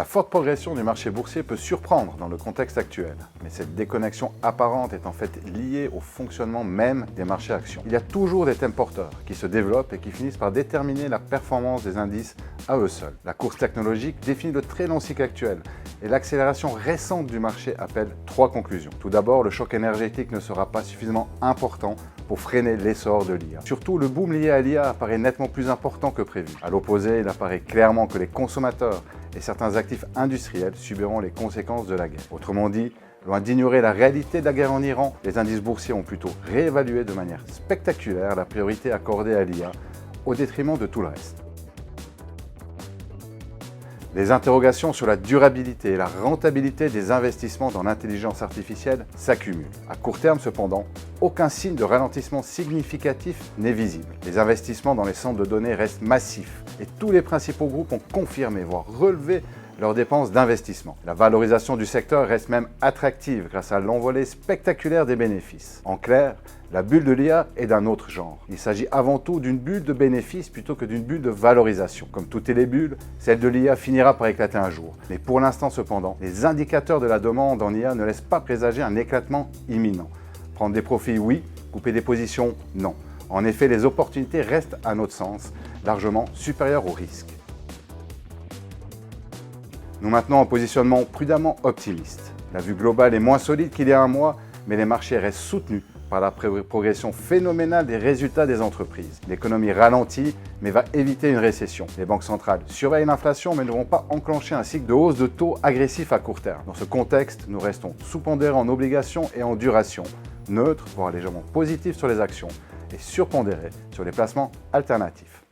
La forte progression du marché boursier peut surprendre dans le contexte actuel, mais cette déconnexion apparente est en fait liée au fonctionnement même des marchés actions. Il y a toujours des thèmes porteurs qui se développent et qui finissent par déterminer la performance des indices à eux seuls. La course technologique définit le très long cycle actuel et l'accélération récente du marché appelle 3 conclusions. Tout d'abord, le choc énergétique ne sera pas suffisamment important pour freiner l'essor de l'IA. Surtout, le boom lié à l'IA apparaît nettement plus important que prévu. À l'opposé, il apparaît clairement que les consommateurs et certains actifs industriels subiront les conséquences de la guerre. Autrement dit, loin d'ignorer la réalité de la guerre en Iran, les indices boursiers ont plutôt réévalué de manière spectaculaire la priorité accordée à l'IA au détriment de tout le reste. Les interrogations sur la durabilité et la rentabilité des investissements dans l'intelligence artificielle s'accumulent. À court terme cependant, aucun signe de ralentissement significatif n'est visible. Les investissements dans les centres de données restent massifs et tous les principaux groupes ont confirmé, voire relevé leurs dépenses d'investissement. La valorisation du secteur reste même attractive grâce à l'envolée spectaculaire des bénéfices. En clair, la bulle de l'IA est d'un autre genre. Il s'agit avant tout d'une bulle de bénéfices plutôt que d'une bulle de valorisation. Comme toutes les bulles, celle de l'IA finira par éclater un jour. Mais pour l'instant cependant, les indicateurs de la demande en IA ne laissent pas présager un éclatement imminent. Prendre des profits, oui. Couper des positions, non. En effet, les opportunités restent, à notre sens, largement supérieures aux risques. Nous maintenons un positionnement prudemment optimiste. La vue globale est moins solide qu'il y a un mois, mais les marchés restent soutenus par la progression phénoménale des résultats des entreprises. L'économie ralentit, mais va éviter une récession. Les banques centrales surveillent l'inflation, mais ne vont pas enclencher un cycle de hausse de taux agressif à court terme. Dans ce contexte, nous restons sous-pondérés en obligations et en duration, neutres, voire légèrement positifs sur les actions, et surpondérés sur les placements alternatifs.